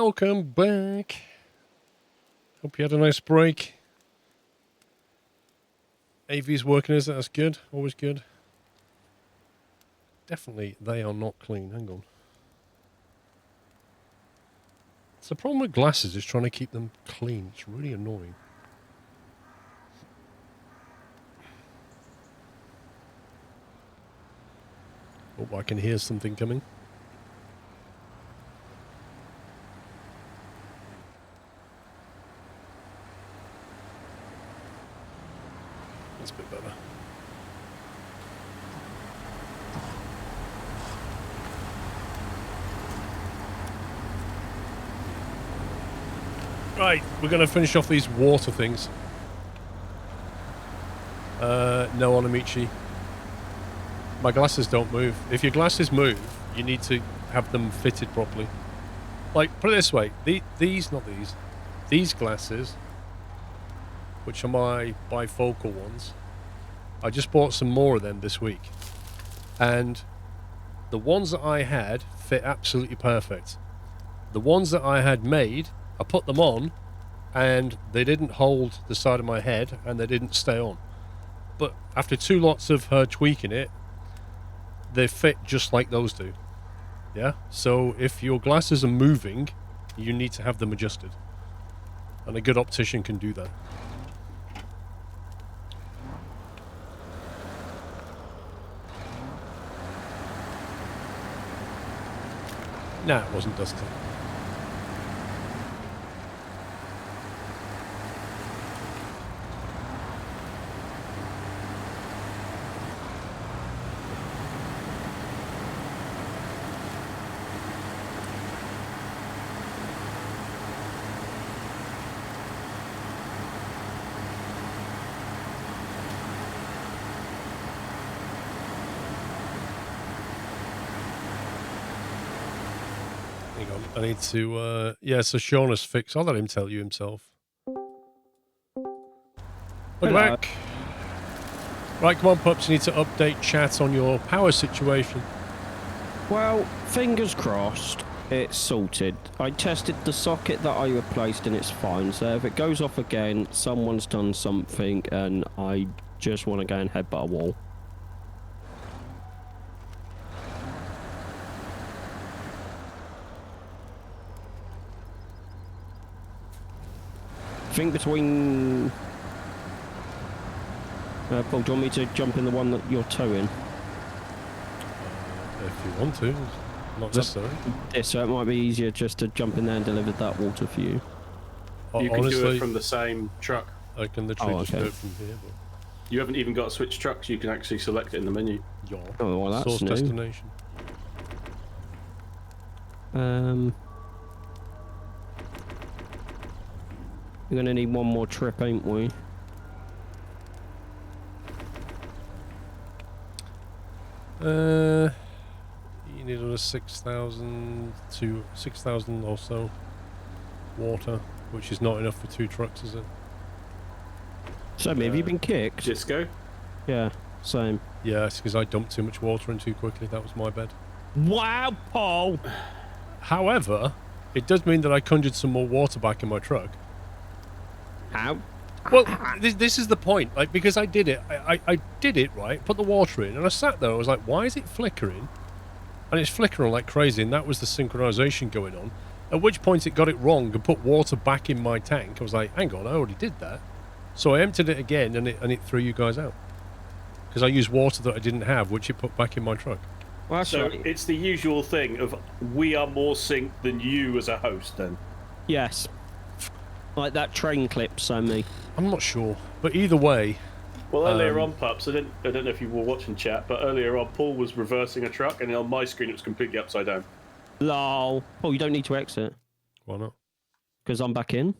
Welcome back. Hope you had a nice break. AV's working, is it? That's good. Always good. Definitely, they are not clean. Hang on. It's the problem with glasses is trying to keep them clean. It's really annoying. Oh, I can hear something coming. That's a bit better. Right, we're going to finish off these water things. No, Onamichi. My glasses don't move. If your glasses move, you need to have them fitted properly. Like, put it this way. These glasses, which are my bifocal ones, I just bought some more of them this week. And the ones that I had fit absolutely perfect. The ones that I had made, I put them on, and they didn't hold the side of my head, and they didn't stay on. But after 2 lots of her tweaking it, they fit just like those do. Yeah? So if your glasses are moving, you need to have them adjusted. And a good optician can do that. Nah, it wasn't dusty. I need to, yeah, so Sean has fixed. I'll let him tell you himself. Welcome back. Right, come on, pups. You need to update chat on your power situation. Well, fingers crossed, it's sorted. I tested the socket that I replaced and it's fine. So if it goes off again, someone's done something and I just want to go and headbutt a wall. I think between... Paul, do you want me to jump in the one that you're towing? If you want to, not necessary. Yeah, so it might be easier just to jump in there and deliver that water for you. You can do it from the same truck. I can literally just do it from here. But... You haven't even got to switch trucks, you can actually select it in the menu. Oh, well, that's source new. destination. We're going to need one more trip, ain't we? You need another 6,000 to 6,000 or so water, which is not enough for 2 trucks, is it? Sammy, have you been kicked? Disco? Yeah, same. Yeah, it's because I dumped too much water in too quickly. That was my bad. Wow, Paul! However, it does mean that I conjured some more water back in my truck. How? Well, this is the point. Like, because I did it. I did it, right? Put the water in, and I sat there. I was like, why is it flickering? And it's flickering like crazy, and that was the synchronization going on. At which point it got it wrong and put water back in my tank. I was like, hang on, I already did that. So I emptied it again, and it threw you guys out. Because I used water that I didn't have, which it put back in my truck. Well, so it's the usual thing of we are more synced than you as a host, then? Yes. Like that train clip, Sammy. I'm not sure, but either way. Well, earlier on, Pups, I don't know if you were watching chat, but earlier on, Paul was reversing a truck, and on my screen it was completely upside down. Lol. Oh, you don't need to exit. Why not? Because I'm back in.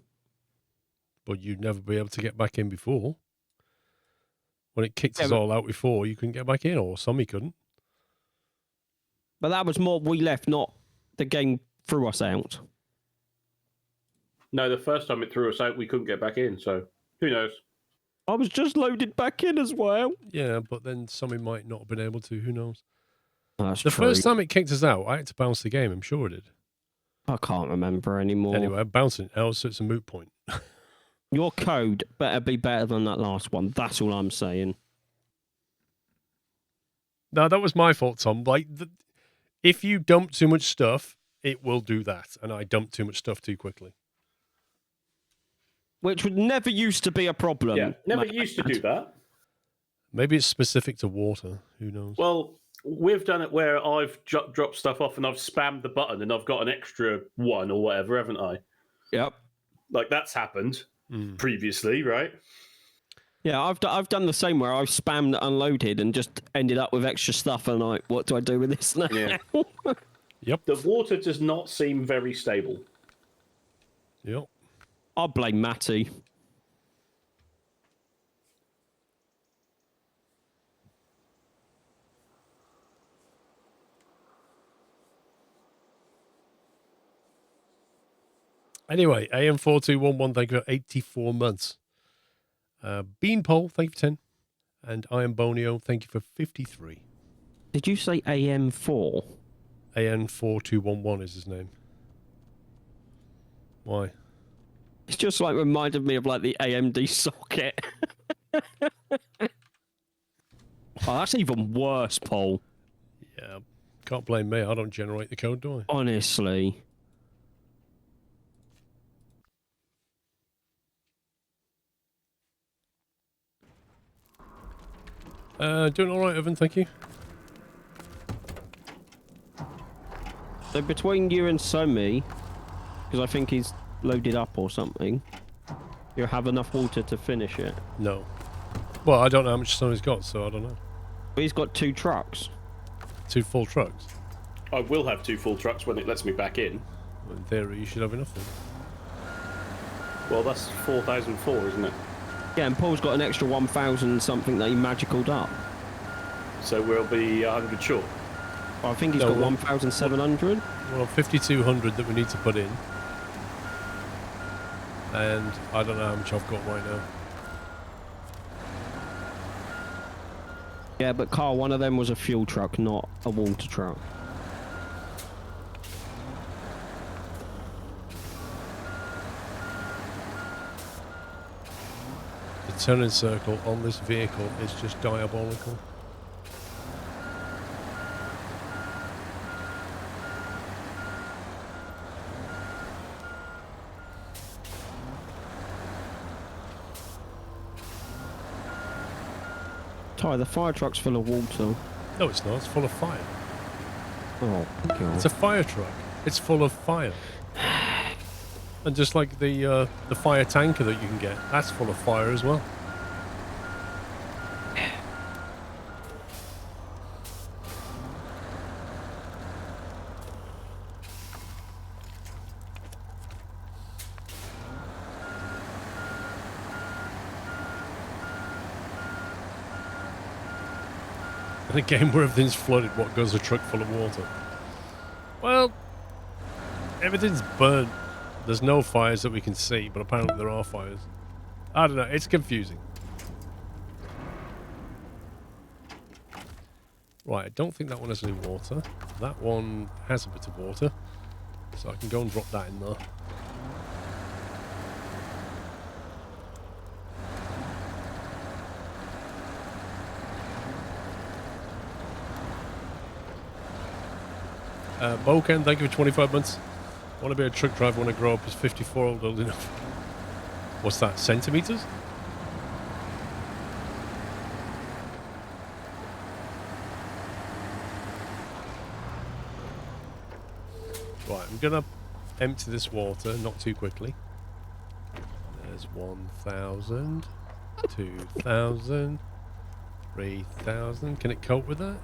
But you'd never be able to get back in before. When it kicked us all out before, you couldn't get back in, or Sammy couldn't. But that was more we left, not the game threw us out. No, the first time it threw us out, we couldn't get back in, so who knows? I was just loaded back in as well. Yeah, but then Sammy might not have been able to, who knows? That's the true. first time it kicked us out, I had to bounce the game, I'm sure it did. I can't remember anymore. Anyway, I'm bouncing it out, so it's a moot point. Your code better be better than that last one. That's all I'm saying. No, that was my fault, Tom. Like, if you dump too much stuff, it will do that, and I dumped too much stuff too quickly. Which would never used to be a problem. Yeah, never used to do that. Maybe it's specific to water. Who knows? Well, we've done it where I've dropped stuff off and I've spammed the button and I've got an extra one or whatever, haven't I? Yep. Like that's happened previously, right? Yeah, I've done the same where I've spammed unloaded and just ended up with extra stuff and like, what do I do with this now? Yeah. Yep. The water does not seem very stable. Yep. I'll blame Matty. Anyway, AM4211, thank you for 84 months. Beanpole, thank you for 10. And I am Bonio, thank you for 53. Did you say AM4? AN4211 is his name. Why? It's just like reminded me of like the AMD socket. Oh, that's even worse, Paul. Yeah, can't blame me. I don't generate the code, do I? Honestly. Doing all right, Evan, thank you. So between you and Somi, because I think he's loaded up or something, you have enough water to finish it. No. Well, I don't know how much sun he's got, so I don't know. But he's got 2 trucks. 2 full trucks? I will have 2 full trucks when it lets me back in. Well, in theory, you should have enough then. Well, that's 4,004, isn't it? Yeah, and Paul's got an extra 1,000 something that he magicaled up. So we'll be 100 short. Well, I think he's No, got well- 1,700. Well, 5,200 that we need to put in. And I don't know how much I've got right now. Yeah, but Carl, one of them was a fuel truck, not a water truck. The turning circle on this vehicle is just diabolical. Ty, the fire truck's full of water. No, it's not. It's full of fire. Oh, God. It's a fire truck. It's full of fire. And just like the fire tanker that you can get, that's full of fire as well. In a game where everything's flooded, what goes a truck full of water? Well, everything's burnt. There's no fires that we can see, but apparently there are fires. I don't know, it's confusing. Right, I don't think that one has any water. That one has a bit of water, so I can go and drop that in there. Boken, thank you for 25 months. I want to be a truck driver when I grow up. Is 54 old enough? What's that, centimeters? Right, I'm going to empty this water, not too quickly. There's 1,000, 2,000, 3,000. Can it cope with that?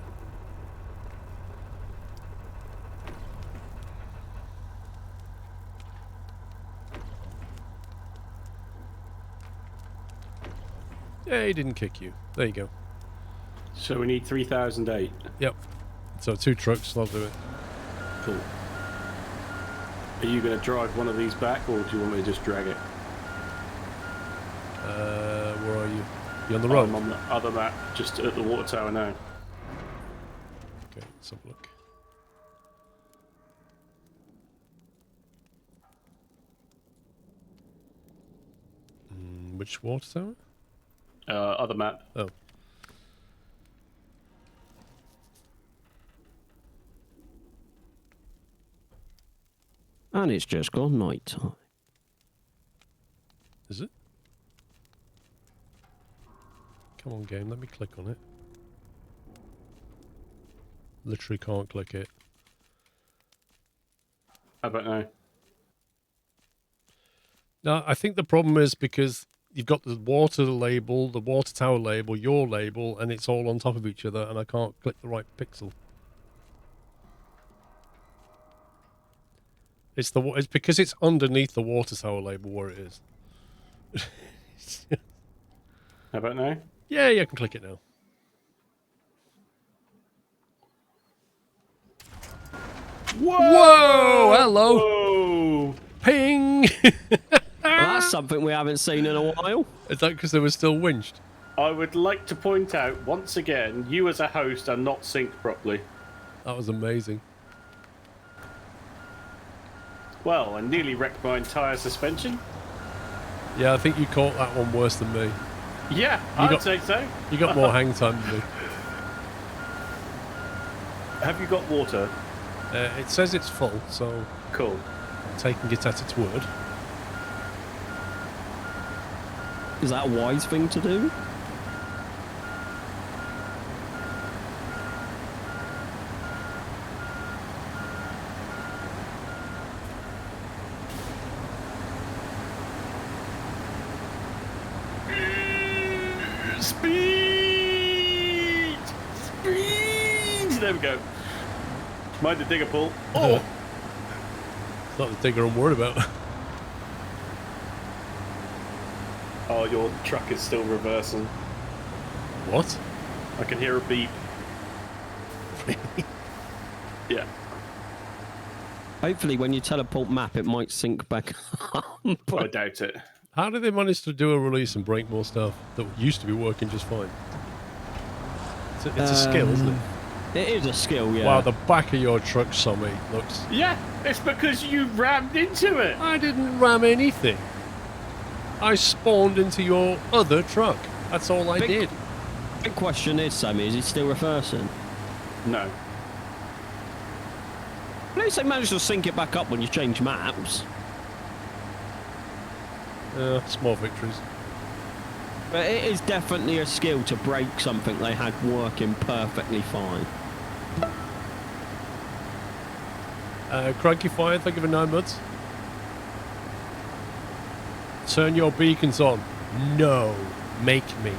Yeah, he didn't kick you. There you go. So we need 3,008. Yep. So 2 trucks, I'll do it. Cool. Are you going to drive one of these back, or do you want me to just drag it? Where are you? You on the road? I'm on the other map, just at the water tower now. Okay, let's have a look. Which water tower? Other map. Oh. And it's just gone night time. Is it? Come on, game. Let me click on it. Literally can't click it. How about now? No, I think the problem is because you've got the water label, the water tower label, your label, and it's all on top of each other, and I can't click the right pixel. It's because it's underneath the water tower label where it is. How about now? Yeah, I can click it now. Whoa! Hello! Whoa! Ping! Well, that's something we haven't seen in a while. Is that because they were still winched? I would like to point out, once again, you as a host are not synced properly. That was amazing. Well, I nearly wrecked my entire suspension. Yeah, I think you caught that one worse than me. Yeah, I'd say so. You got more hang time than me. Have you got water? It says it's full, so Cool. I'm taking it at its word. Is that a wise thing to do? Speed! Speed! There we go. Mind the digger, Paul. Oh! It's not the digger I'm worried about. Oh, your truck is still reversing. What? I can hear a beep. Yeah. Hopefully, when you teleport map, it might sync back up. I doubt it. How did they manage to do a release and break more stuff that used to be working just fine? It's a skill, isn't it? It is a skill, yeah. Wow, the back of your truck, Sommy, looks... Yeah, it's because you rammed into it. I didn't ram anything. I spawned into your other truck. That's all I did. Big question is, Sammy, is he still reversing? No. At least they managed to sync it back up when you change maps. Small victories. But it is definitely a skill to break something they had working perfectly fine. Cranky Fire, thank you for 9 months. Turn your beacons on. No. Make me.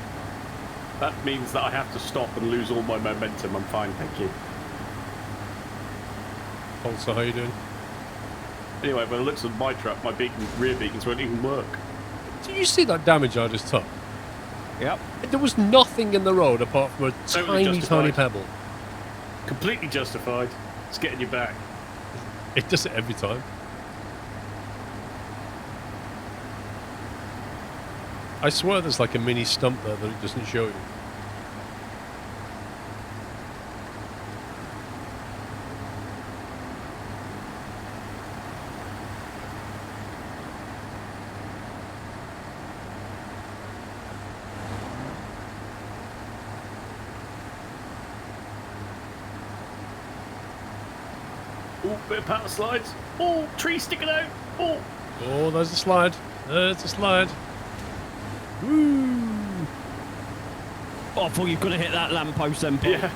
That means that I have to stop and lose all my momentum. I'm fine, thank you. Also, how you doing? Anyway, by the looks of my truck, my rear beacons won't even work. Did you see that damage I just took? Yep. There was nothing in the road apart from a Totally tiny justified. pebble. Completely justified. It's getting you back. It does it every time. I swear there's like a mini stump there that it doesn't show you. Oh, bit of power slides. Oh, tree sticking out. Oh. Oh, there's a slide. There's a slide. Woo! Oh, I thought you were going to hit that lamppost then, Paul. Yeah.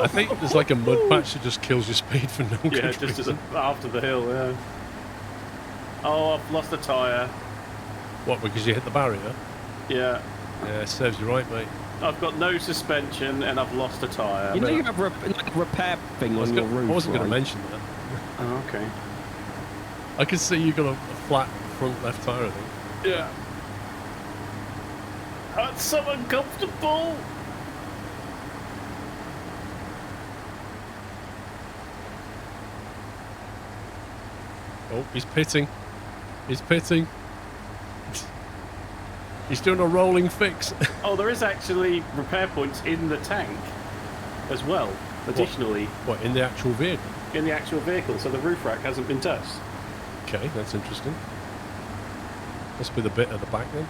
I think there's like a mud patch that just kills your speed for no good Yeah, just reason. after the hill, yeah. Oh, I've lost a tyre. What, because you hit the barrier? Yeah. Yeah, serves you right, mate. I've got no suspension and I've lost a tyre. You know you have like a repair thing on your roof, I wasn't going right? to mention that. Oh, okay. I can see you got a flat front left tyre, I think. Yeah. That's so uncomfortable. Oh, he's pitting. He's pitting. He's doing a rolling fix. Oh, there is actually repair points in the tank as well, additionally, What, in the actual vehicle? in the actual vehicle, so the roof rack hasn't been touched. Okay, that's interesting. Must be the bit at the back then.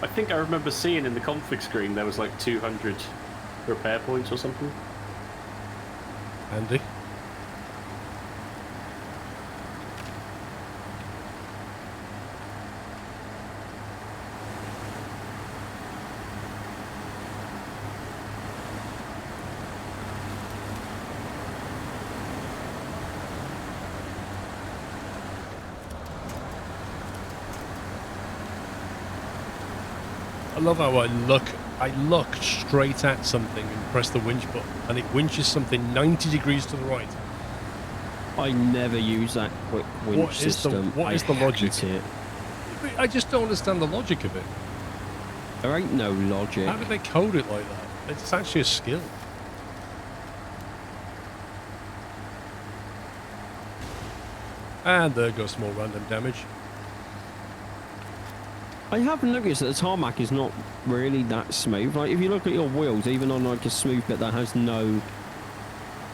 I think I remember seeing in the config screen there was like 200 repair points or something. Andy? I love how I look straight at something and press the winch button, and it winches something 90 degrees to the right. I never use that quick winch system. What is the logic? Hate it. I just don't understand the logic of it. There ain't no logic. How did they code it like that? It's actually a skill. And there goes some more random damage. I have noticed that the tarmac is not really that smooth. Like, if you look at your wheels, even on like a smooth bit that has no...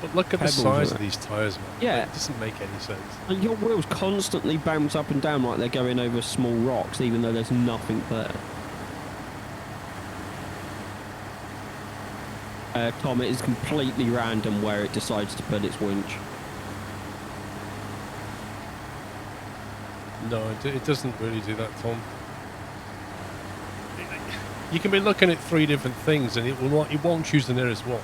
But look at the size of these tyres, man. Yeah. It doesn't make any sense. And your wheels constantly bounce up and down like they're going over small rocks, even though there's nothing there. Tom, it is completely random where it decides to put its winch. No, it doesn't really do that, Tom. You can be looking at 3 different things and it won't choose the nearest one.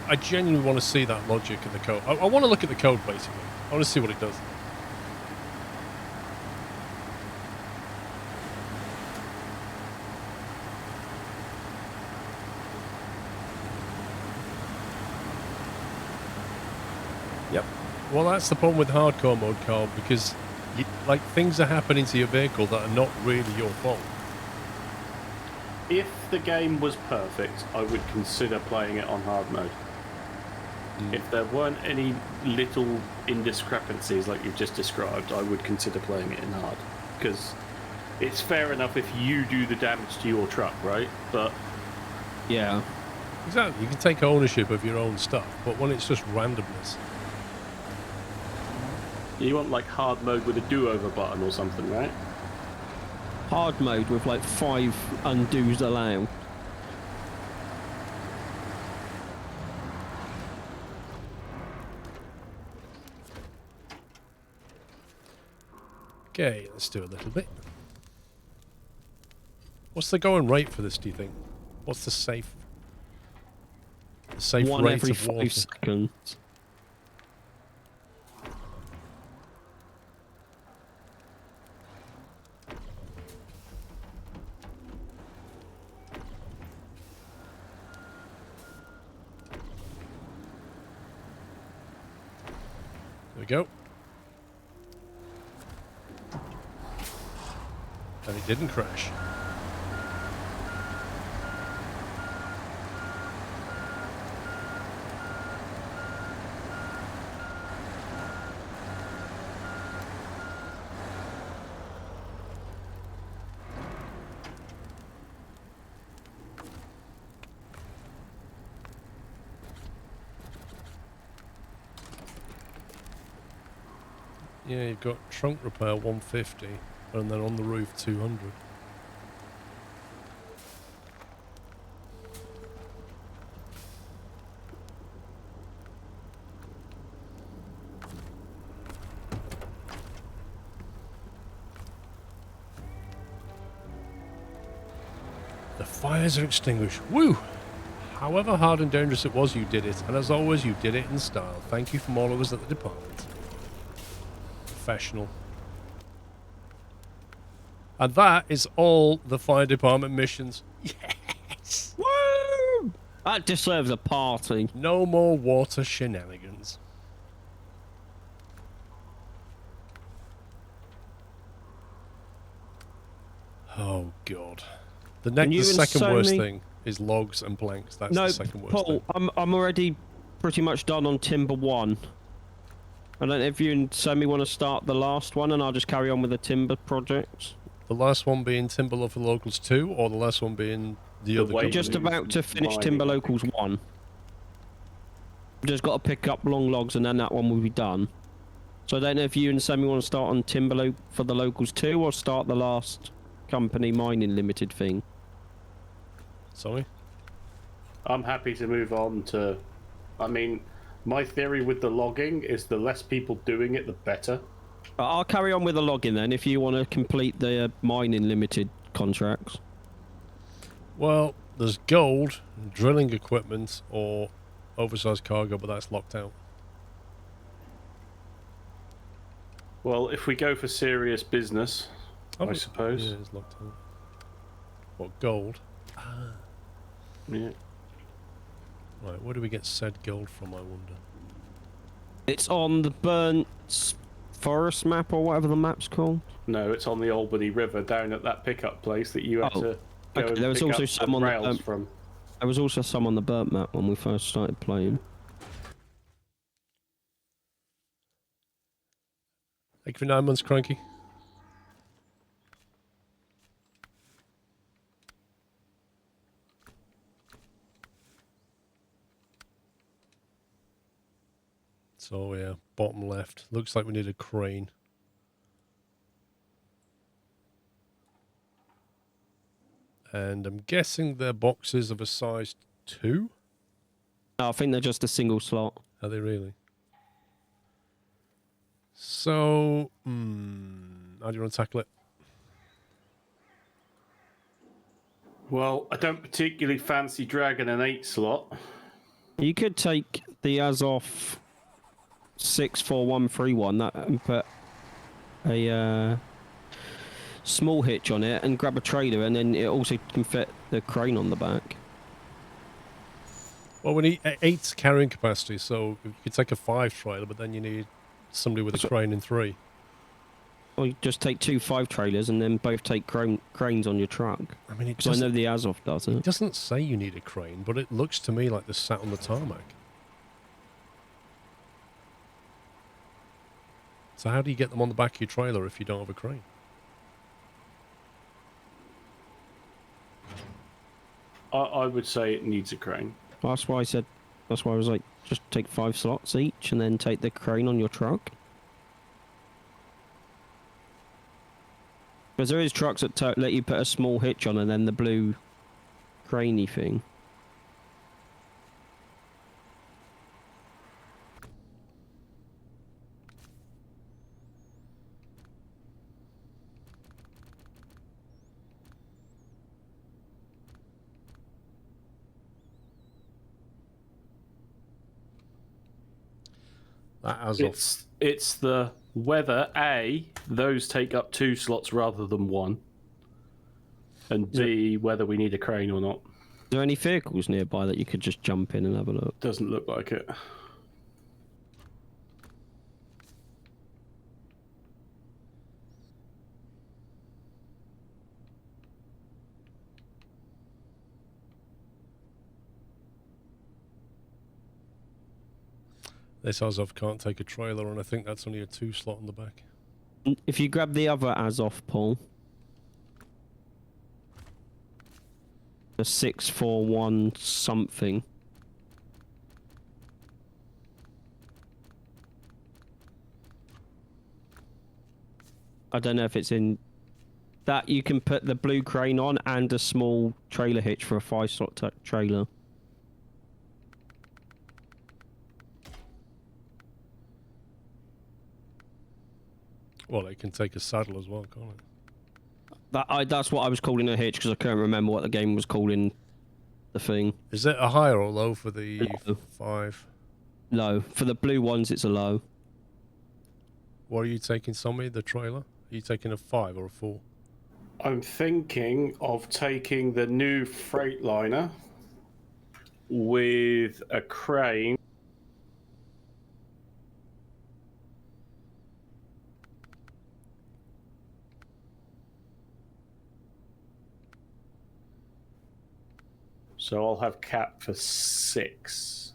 I genuinely want to see that logic in the code. I want to look at the code, basically. I want to see what it does. Yep. Well, that's the problem with hardcore mode, Carl, because things are happening to your vehicle that are not really your fault. If the game was perfect, I would consider playing it on hard mode. If there weren't any little indiscrepancies like you've just described, I would consider playing it in hard. Because it's fair enough if you do the damage to your truck, right? But yeah. Exactly. You can take ownership of your own stuff, but when it's just randomness. You want like hard mode with a do-over button or something, right? Hard mode with like 5 undos allow. Okay, let's do a little bit. What's the going rate for this, do you think? What's the safe One rate every of 5 water? seconds. There we go. And it didn't crash. Yeah, you've got trunk repair 150, and then on the roof 200. The fires are extinguished. Woo! However hard and dangerous it was, you did it. And as always, you did it in style. Thank you from all of us at the department. Professional. And that is all the fire department missions. Yes! Woo! That deserves a party. No more water shenanigans. Oh, God. The second worst thing is logs and planks. That's the second worst Paul, thing. I'm already pretty much done on Timber 1. I don't know if you and Sammy want to start the last one, and I'll just carry on with the Timber projects. The last one being Timber Love for Locals 2, or the last one being the other company? Just about to finish Timber Locals 1. Just got to pick up long logs, and then that one will be done. So I don't know if you and Sammy want to start on Timber for the Locals 2, or start the last company mining limited thing. Sorry? I'm happy to move on to. I mean, my theory with the logging is the less people doing it, the better. I'll carry on with the logging then if you want to complete the mining limited contracts. Well, there's gold, drilling equipment, or oversized cargo, but that's locked out. Well, if we go for serious business, I suppose. Yeah, it's locked out. What, gold? Yeah. Right, where do we get said gold from, I wonder? It's on the burnt forest map or whatever the map's called. No, it's on the Albany River down at that pickup place that you had to go Okay, and there was pick also up some the on the rails from. There was also some on the burnt map when we first started playing. Thank you for 9 months, Cranky. So yeah, bottom left. Looks like we need a crane. And I'm guessing their boxes of a size 2? No, I think they're just a single slot. Are they really? So, how do you want to tackle it? Well, I don't particularly fancy dragging an 8 slot. You could take the Azov 64131 that and put a small hitch on it and grab a trailer, and then it also can fit the crane on the back. Well, we need 8 carrying capacity, so you could take a 5 trailer, but then you need somebody with a crane in 3. Or you just take 2 5 trailers and then both take cranes on your truck. I mean, it Because I know the Azov does it. It doesn't say you need a crane, but it looks to me like they're sat on the tarmac. So how do you get them on the back of your trailer if you don't have a crane? I would say it needs a crane. Well, that's why I said. That's why I was like, just take 5 slots each and then take the crane on your truck. Because there is trucks that let you put a small hitch on and then the blue craney thing. That Azov. It's the whether A, those take up 2 slots rather than 1, and B, whether we need a crane or not. Are there any vehicles nearby that you could just jump in and have a look? Doesn't look like it. This Azov can't take a trailer, and I think that's only a 2 slot on the back. If you grab the other Azov, Paul. The 641 something. I don't know if it's in... That you can put the blue crane on and a small trailer hitch for a 5 slot trailer. Well, it can take a saddle as well, can't it? That's what I was calling a hitch because I couldn't remember what the game was calling the thing. Is it a high or a low for the Low. 5? Low. For the blue ones, it's a low. What are you taking, Sommy? The trailer? Are you taking a 5 or a 4? I'm thinking of taking the new Freightliner with a crane. So I'll have cap for 6.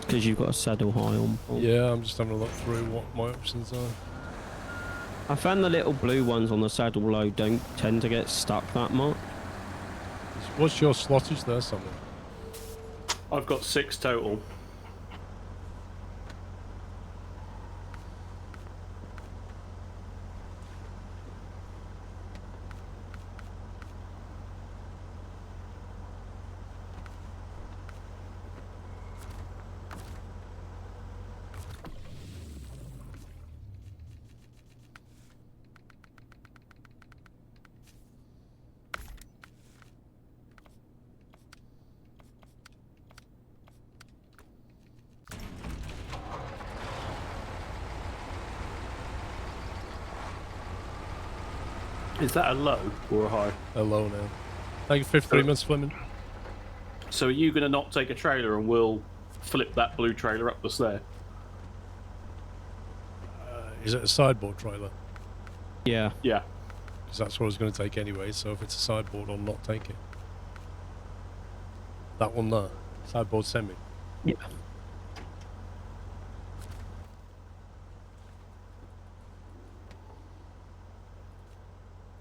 Because you've got a saddle high on. Paul. Yeah, I'm just having a look through what my options are. I found the little blue ones on the saddle low don't tend to get stuck that much. What's your slottage there, somewhere? I've got 6 total. Is that a low or a high? Hello now. Thank you for 3 months, Fleming. So are you going to not take a trailer and we'll flip that blue trailer up the stair? Is it a sideboard trailer? Yeah. Yeah. Because that's what I was going to take anyway, so if it's a sideboard, I'll not take it. That one there. Sideboard semi. Yeah.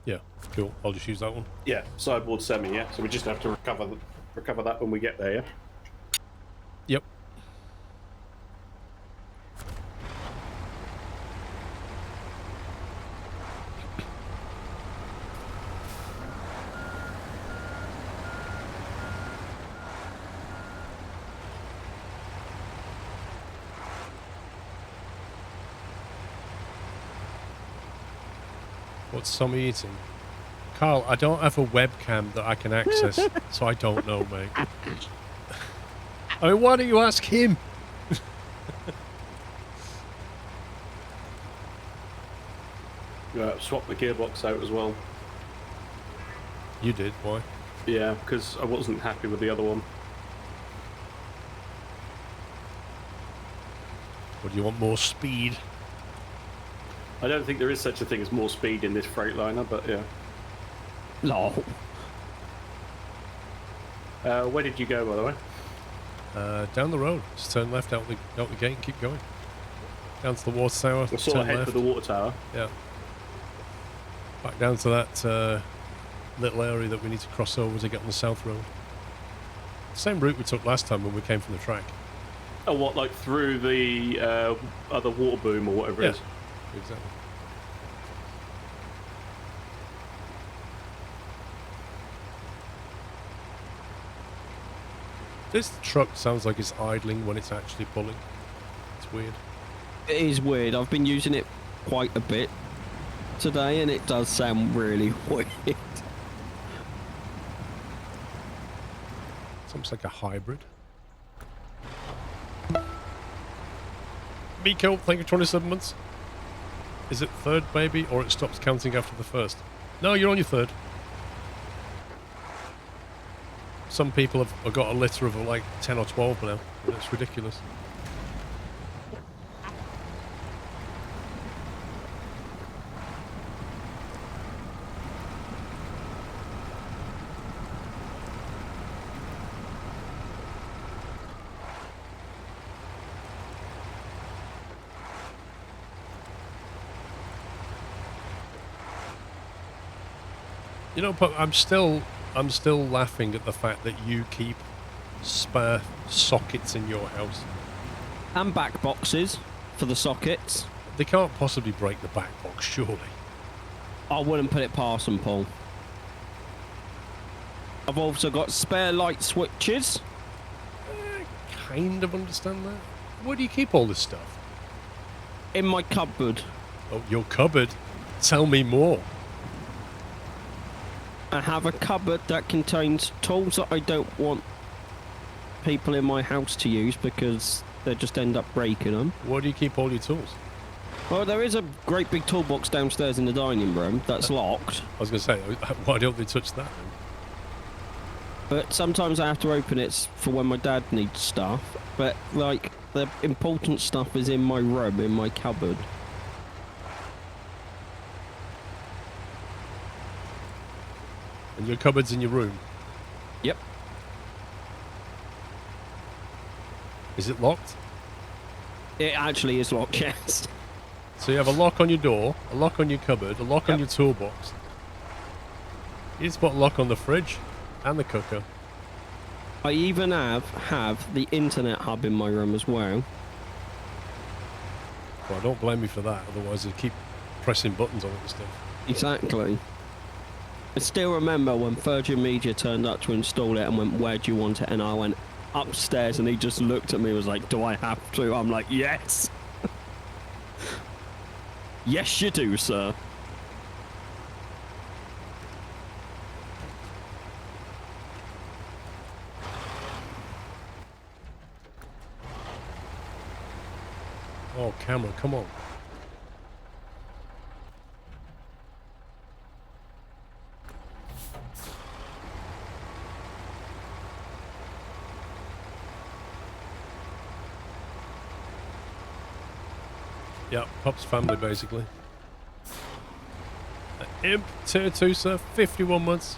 Yeah, cool. I'll just use that one. Yeah, sideboard semi, yeah. So we just have to recover that when we get there, yeah? Yep. What's Tommy eating? Carl, I don't have a webcam that I can access, so I don't know, mate. I mean, why don't you ask him? Swap the gearbox out as well. You did, why? Yeah, because I wasn't happy with the other one. Or do you want more speed? I don't think there is such a thing as more speed in this Freightliner, but yeah. Lol. Where did you go, by the way? Down the road. Just turn left out the gate and keep going. Down to the water tower. We're sort of turn head left. for the water tower. Yeah. Back down to that little area that we need to cross over to get on the south road. Same route we took last time when we came from the track. Oh, what, like through the other water boom or whatever it is? Exactly. This truck sounds like it's idling when it's actually pulling. It's weird. It is weird. I've been using it quite a bit today, and it does sound really weird. It's almost like a hybrid. Miko, thank you for 27 months. Is it third, baby, or it stops counting after the first? No, you're on your third. Some people have got a litter of like 10 or 12 now. It's ridiculous. You know, but I'm still laughing at the fact that you keep spare sockets in your house. And back boxes for the sockets. They can't possibly break the back box, surely. I wouldn't put it past them, Paul. I've also got spare light switches. Kind of understand that. Where do you keep all this stuff? In my cupboard. Oh, your cupboard? Tell me more. I have a cupboard that contains tools that I don't want people in my house to use because They just end up breaking them. Where do you keep all your tools? Well, there is a great big toolbox downstairs in the dining room that's locked. I was going to say, why don't they touch that then? But sometimes I have to open it for when my dad needs stuff. But, like, the important stuff is in my room, in my cupboard. And your cupboard's in your room? Yep. Is it locked? It actually is locked, yes. So you have a lock on your door, a lock on your cupboard, a lock on your toolbox. You just put a lock on the fridge and the cooker. I even have the internet hub in my room as well. Well, don't blame me for that, otherwise they keep pressing buttons on it and stuff. Exactly. I still remember when Virgin Media turned up to install it and went, "Where do you want it?" And I went upstairs, and he just looked at me and was like, "Do I have to?" I'm like, "Yes." Yes, you do, sir. Oh, camera, come on. Yeah, Pup's family, basically. Imp, tier 2, sir, 51 months.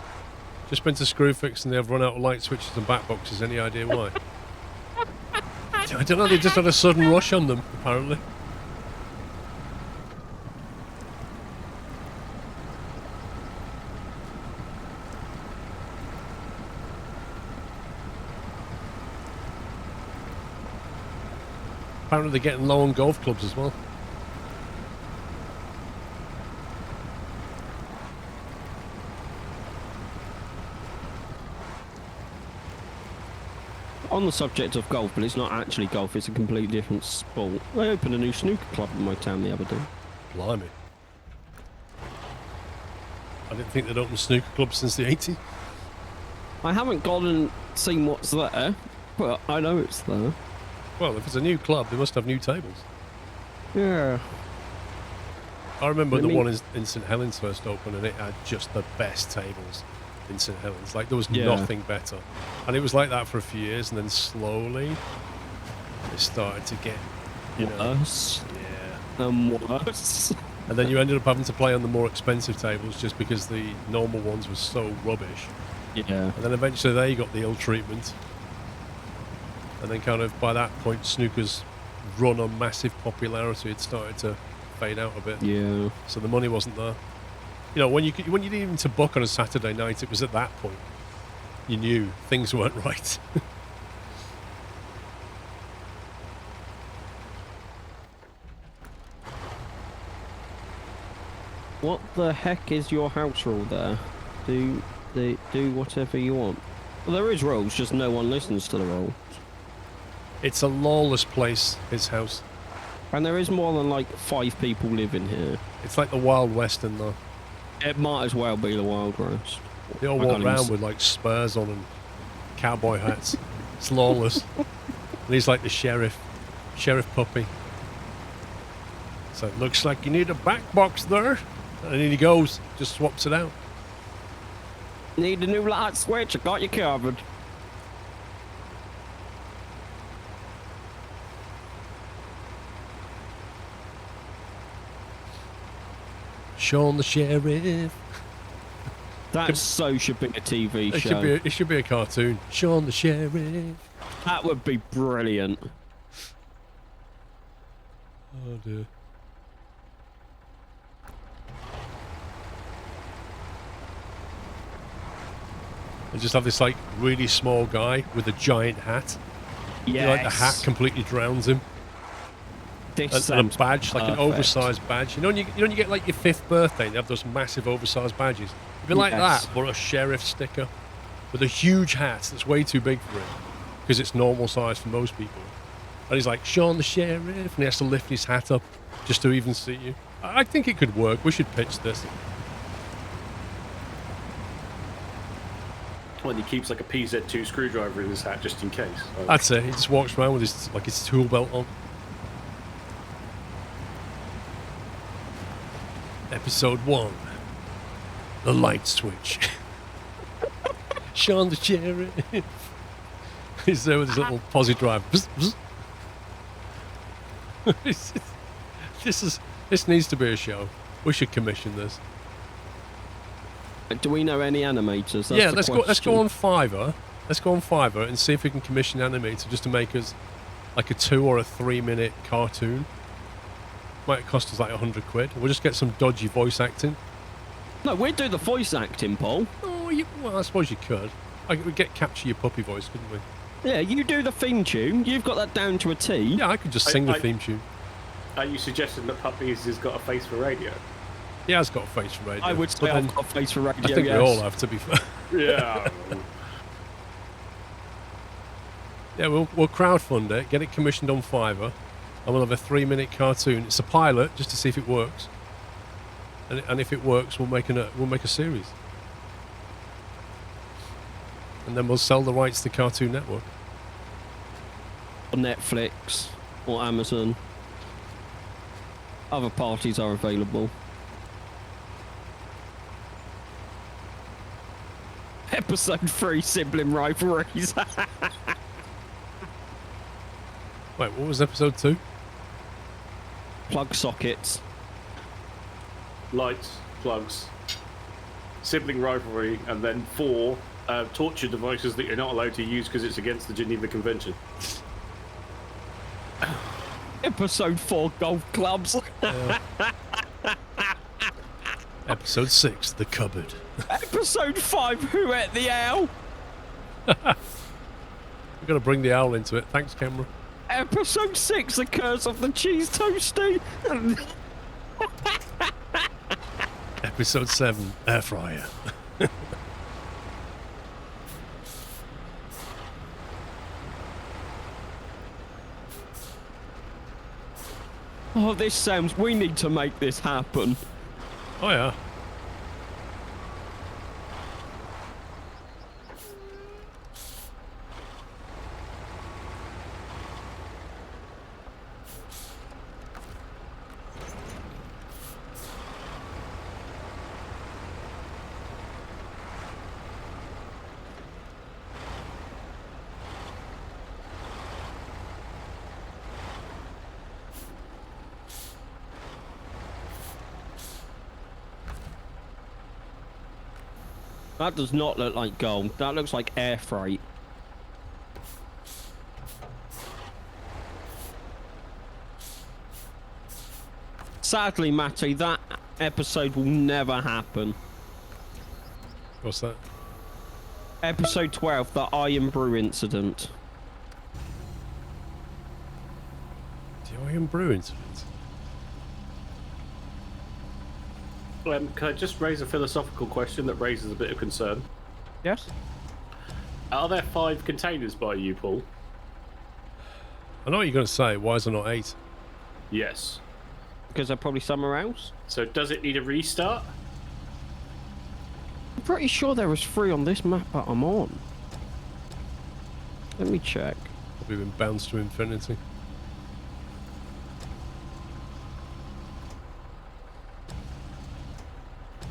Just been to Screwfix and they've run out of light switches and back boxes. Any idea why? I don't know, they just had a sudden rush on them, apparently. Apparently they're getting low on golf clubs as well. On the subject of golf, but it's not actually golf, it's a completely different sport. I opened a new snooker club in my town the other day. Blimey. I didn't think they'd opened snooker clubs since the 80s. I haven't gone and seen what's there, but I know it's there. Well, if it's a new club, they must have new tables. Yeah. I remember the one in St Helens first opened, and it had just the best tables in St Helens. Like, there was nothing better. And it was like that for a few years, and then slowly it started to get, Worse. Yeah. Worse. And then you ended up having to play on the more expensive tables just because the normal ones were so rubbish. Yeah. And then eventually they got the ill treatment. And then kind of by that point, snooker's run on massive popularity had started to fade out a bit. Yeah. So the money wasn't there. You know, when you didn't even to book on a Saturday night, it was at that point you knew things weren't right. What the heck is your house rule there? Do whatever you want. Well, there is rules, just no one listens to the rules. It's a lawless place, his house. And there is more than like 5 people living here. It's like the Wild West in there. It might as well be the Wild West. They all walk around with like spurs on and cowboy hats. It's lawless. And he's like the sheriff puppy. So it looks like you need a back box there. And in he goes, just swaps it out. Need a new light switch? I got you covered. Sean the Sheriff. That so should be a TV show. It should be a cartoon. Sean the Sheriff. That would be brilliant. Oh dear. They just have this like really small guy with a giant hat. Yes. Like the hat completely drowns him. And a badge, like an oversized badge. You know when you get like your 5th birthday and you have those massive oversized badges? It'd be like that, but a sheriff sticker with a huge hat that's way too big for him because it's normal size for most people. And he's like, Sean the Sheriff, and he has to lift his hat up just to even see you. I think it could work. We should pitch this. Well, he keeps like a PZ2 screwdriver in his hat just in case. Like, That's it. He just walks around with his tool belt on. Episode 1. The light switch. Sean the Sheriff. He's there with his little posse drive. This needs to be a show. We should commission this. Do we know any animators? That's Yeah, the let's question. go on Fiverr. Let's go on Fiverr and see if we can commission an animator just to make us like a 2 or a 3 minute cartoon. Might cost us like £100. We'll just get some dodgy voice acting. No, we'd do the voice acting, Paul. Oh, well, I suppose you could. We'd get Capture Your Puppy voice, couldn't we? Yeah, you do the theme tune. You've got that down to a T. Yeah, I could just sing the theme tune. Are you suggesting that Puppies has got a face for radio? He has got a face for radio. I would say I've got a face for radio, I think yes. we all have, to be fair. Yeah. Yeah, we'll crowdfund it, get it commissioned on Fiverr, and we'll have a 3 minute cartoon. It's a pilot, just to see if it works. And if it works, we'll make a series. And then we'll sell the rights to Cartoon Network. Or Netflix or Amazon. Other parties are available. Episode 3, sibling rivalries. Wait, what was episode 2? Plug sockets. Lights, plugs, sibling rivalry, and then 4 torture devices that you're not allowed to use because it's against the Geneva Convention. Episode 4, golf clubs. Episode 6, The Cupboard. Episode 5, who ate the owl? We've got to bring the owl into it. Thanks, camera. Episode 6, the curse of the cheese toasty. Episode 7, Air Fryer. Oh, this sounds... We need to make this happen. Oh, yeah. That does not look like gold. That looks like air freight. Sadly, Matty, that episode will never happen. What's that? Episode 12, the Iron Brew incident. The Iron Brew incident? Can I just raise a philosophical question that raises a bit of concern? Yes? Are there 5 containers by you, Paul? I know what you're going to say. Why is there not 8? Yes. Because they're probably somewhere else? So does it need a restart? I'm pretty sure there was 3 on this map that I'm on. Let me check. Probably been bounced to infinity.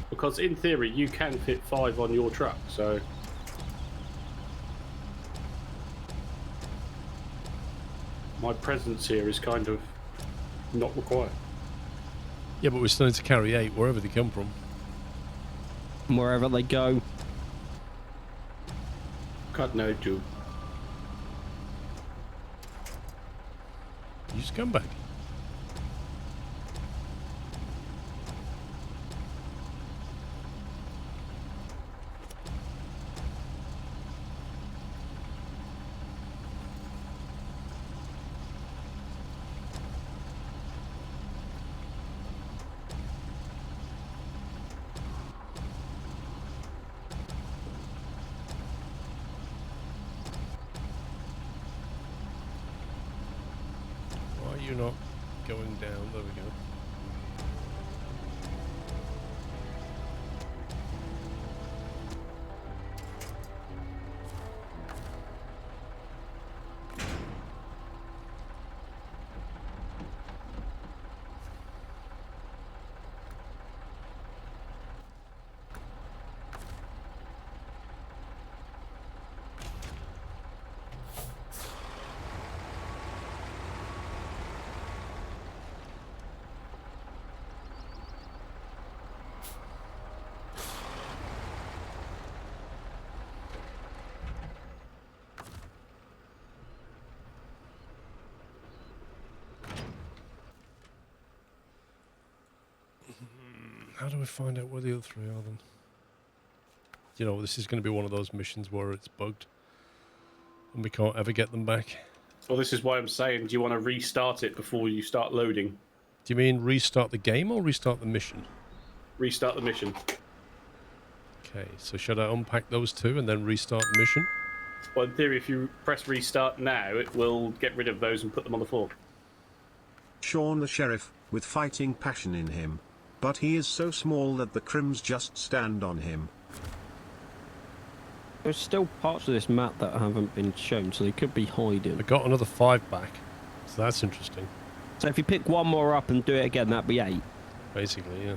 Because in theory, you can fit 5 on your truck, so... My presence here is kind of not required. Yeah, but we're still need to carry 8 wherever they come from. Wherever they go. God no, dude. You just come back. You're not going down. There we go. how do we find out where the other 3 are then? You know, this is going to be one of those missions where it's bugged and we can't ever get them back. Well, this is why I'm saying, do you want to restart it before you start loading? Do you mean restart the game or restart the mission? Restart the mission. Okay, so should I unpack those 2 and then restart the mission? Well, in theory, if you press restart now, it will get rid of those and put them on the floor. Sean the Sheriff, with fighting passion in him. But he is so small that the Crims just stand on him. There's still parts of this map that haven't been shown, so they could be hiding. I got another 5 back, so that's interesting. So if you pick one more up and do it again, that'd be 8. Basically, yeah.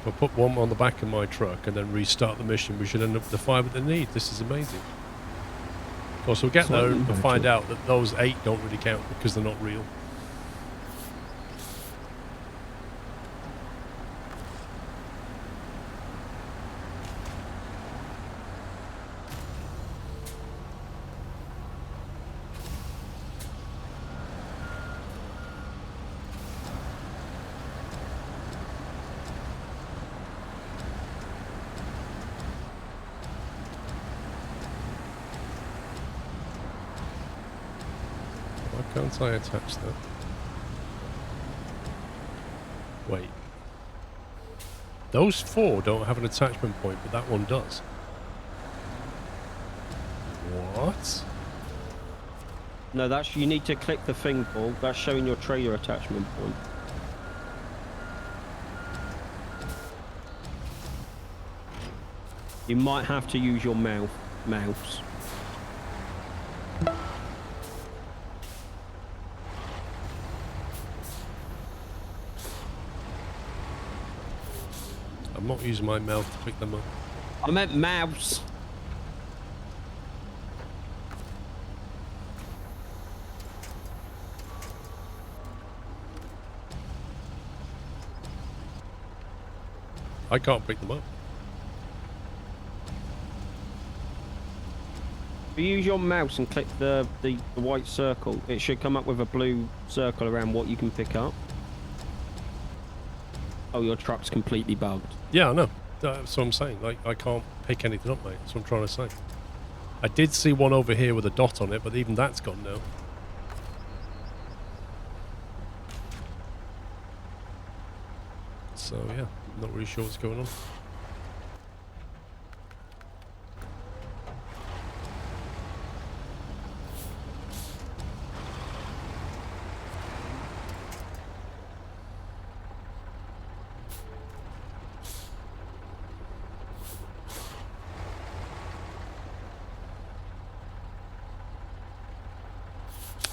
If I put one on the back of my truck and then restart the mission, we should end up with the 5 that they need. This is amazing. Of course, we'll get there and find out that those 8 don't really count because they're not real. Why can't I attach that? Wait. Those 4 don't have an attachment point, but that one does. What? No, that's you need to click the thing, Paul. That's showing your trailer attachment point. You might have to use your mouse. I'm not using my mouth to pick them up. I meant mouse. I can't pick them up. If you use your mouse and click the white circle, it should come up with a blue circle around what you can pick up. Oh, your truck's completely bugged. Yeah, I know. That's what I'm saying. Like, I can't pick anything up, mate. That's what I'm trying to say. I did see one over here with a dot on it, but even that's gone now. So, yeah, not really sure what's going on.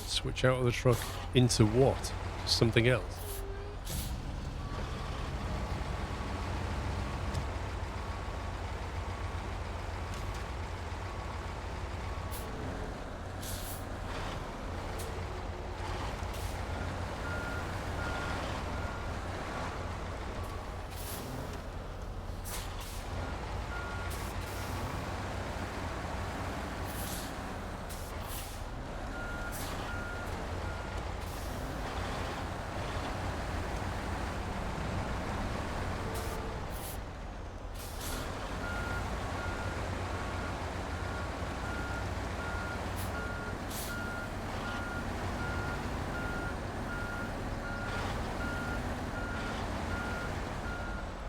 Switch out of the truck into what? Something else?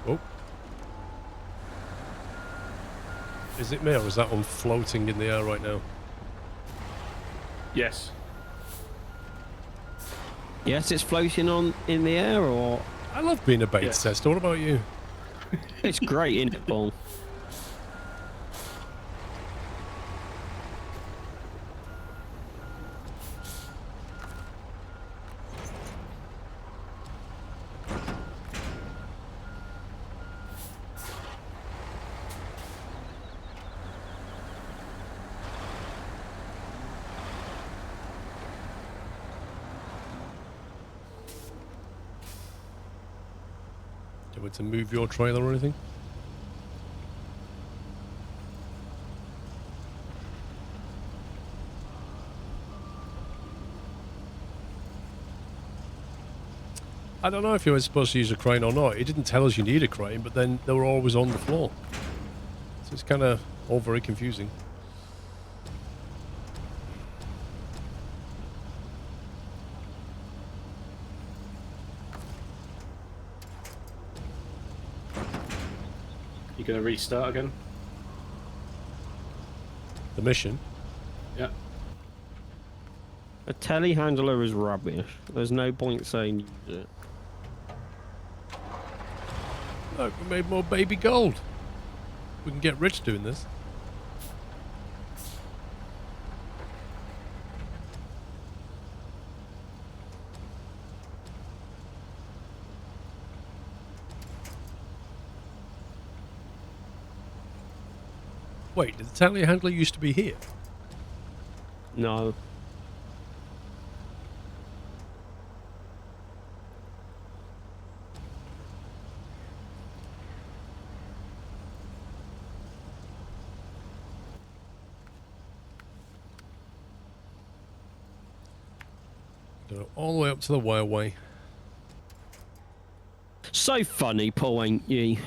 Oh. Is it me or is that one floating in the air right now? Yes. Yes, it's floating on in the air, or I love being a bait tester. What about you? it's great, isn't it, Paul? Do you want to move your trailer or anything? I don't know if you were supposed to use a crane or not. It didn't tell us you need a crane, but then they were always on the floor. So it's kind of all very confusing. You going to restart again? The mission. Yeah. A telehandler is rubbish. There's no point saying use it. Look, we made more baby gold. We can get rich doing this. Wait, did the telehandler used to be here? No. Go all the way up to the wireway. So funny, Paul, ain't you?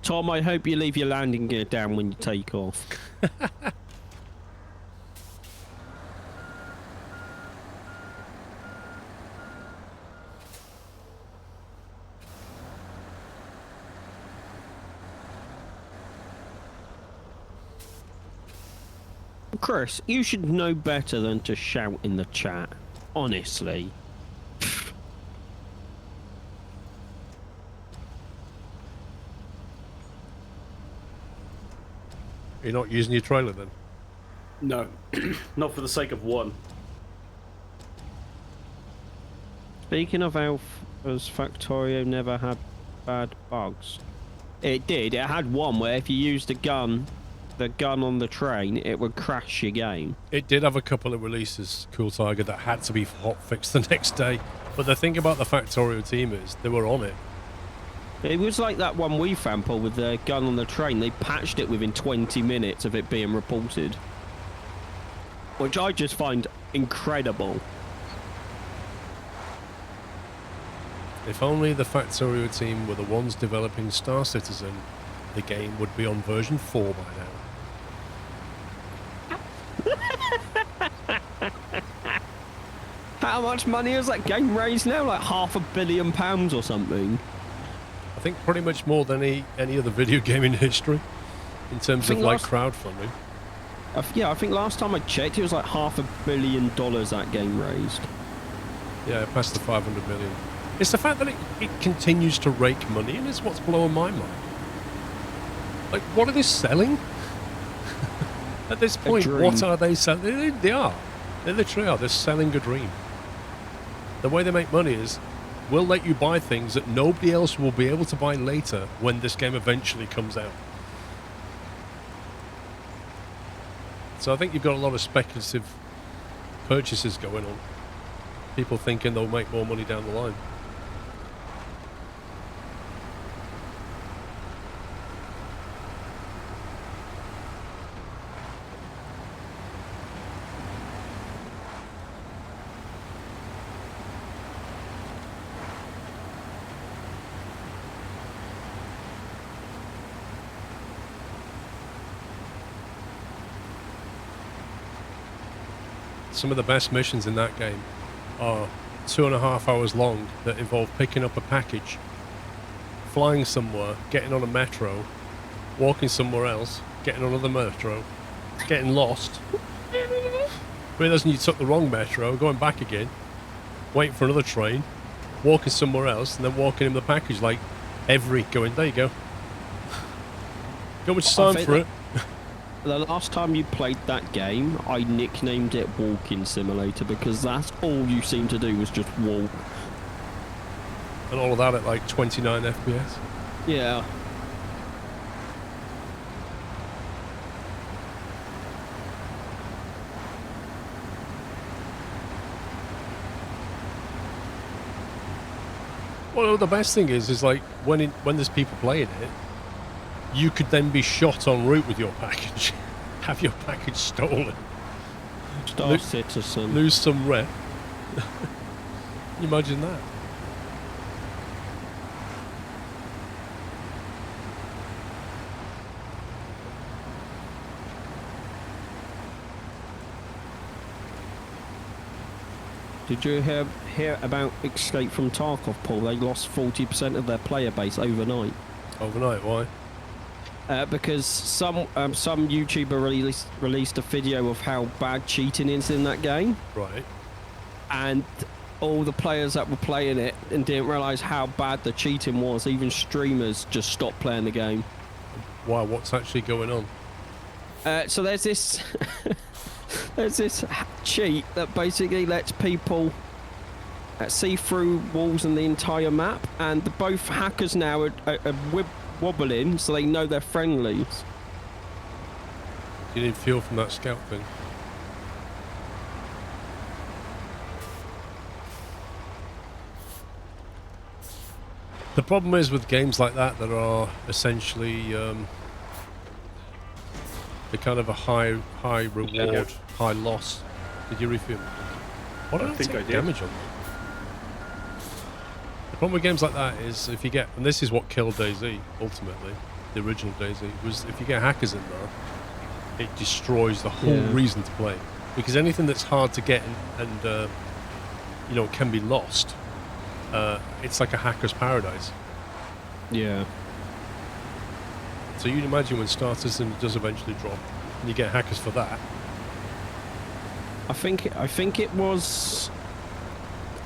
Tom, I hope you leave your landing gear down when you take off. Chris, you should know better than to shout in the chat. Honestly. You're not using your trailer then? No, not for the sake of one. Speaking of Alpha's Factorio never had bad bugs. It did. It had one where if you used the gun on the train, it would crash your game. It did have a couple of releases, Cool Tiger, that had to be hot fixed the next day. But the thing about the Factorio team is they were on it. It was like that one we found, Paul, with the gun on the train. They patched it within 20 minutes of it being reported. Which I just find incredible. If only the Factorio team were the ones developing Star Citizen, the game would be on version 4 by now. How much money has that game raised now? Like £500 million or something? I think pretty much more than any other video game in history in terms of like crowdfunding. Yeah, I think last time I checked, it was like $500 million that game raised. Yeah, past the 500 million. It's the fact that it continues to rake money, and it's what's blowing my mind. Like, what are they selling? At this point, what are they selling? They are. They literally are. They're selling a dream. The way they make money is, we'll let you buy things that nobody else will be able to buy later when this game eventually comes out. So I think you've got a lot of speculative purchases going on. People thinking they'll make more money down the line. Some of the best missions in that game are 2.5 hours long that involve picking up a package, flying somewhere, getting on a metro, walking somewhere else, getting on another metro, getting lost, realising you took the wrong metro, going back again, waiting for another train, walking somewhere else, and then walking in the package like going, there you go. Got much time for it. The last time you played that game, I nicknamed it Walking Simulator because that's all you seem to do was just walk. And all of that at like 29 FPS. Yeah. Well, the best thing is like when there's people playing it, you could then be shot en route with your package, have your package stolen, Star Citizen. lose some rep. Imagine that. Did you hear about Escape from Tarkov, Paul? They lost 40% of their player base overnight. Overnight, why? Because some YouTuber released a video of how bad cheating is in that game, Right. and all the players that were playing it and didn't realise how bad the cheating was. Even streamers just stopped playing the game. Why? What's actually going on? So there's this there's this cheat that basically lets people see through walls and the entire map, and both hackers now are wobbling, so they know they're friendlies. You didn't feel from that scout thing. The problem is with games like that are essentially they're kind of a high reward, high loss. Did you refuel? What did I think take I did. damage on? The problem with games like that is if you get, and this is what killed DayZ ultimately, the original DayZ, was if you get hackers in there, it destroys the whole reason to play. Because anything that's hard to get and you know, can be lost, it's like a hacker's paradise. Yeah. So you'd imagine when Star Citizen does eventually drop, and you get hackers for that. I think it was,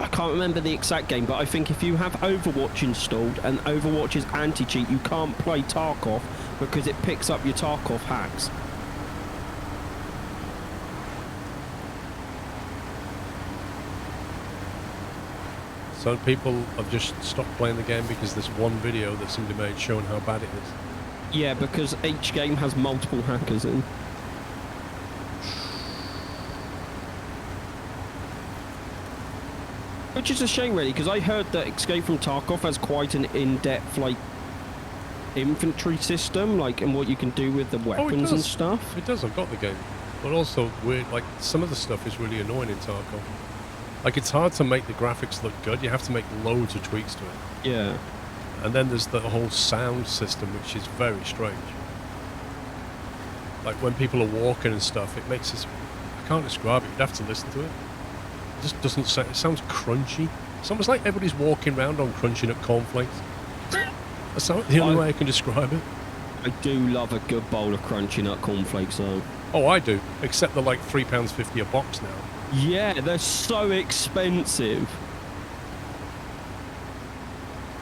I can't remember the exact game, but I think if you have Overwatch installed and Overwatch is anti-cheat, you can't play Tarkov because it picks up your Tarkov hacks. So people have just stopped playing the game because there's one video that somebody made showing how bad it is. Yeah, because each game has multiple hackers in. Which is a shame, really, because I heard that Escape from Tarkov has quite an in-depth, like, infantry system, like, and what you can do with the weapons and stuff. It does. I've got the game, but also weird. Like some of the stuff is really annoying in Tarkov. Like it's hard to make the graphics look good. You have to make loads of tweaks to it. Yeah. And then there's the whole sound system, which is very strange. Like when people are walking and stuff, it makes this. I can't describe it. You'd have to listen to it. It just doesn't sound. It sounds crunchy. It's almost like everybody's walking around on crunching up cornflakes. That's the only way I can describe it. I do love a good bowl of crunchy nut cornflakes, though. Oh, I do. Except they're like £3.50 a box now. Yeah, they're so expensive.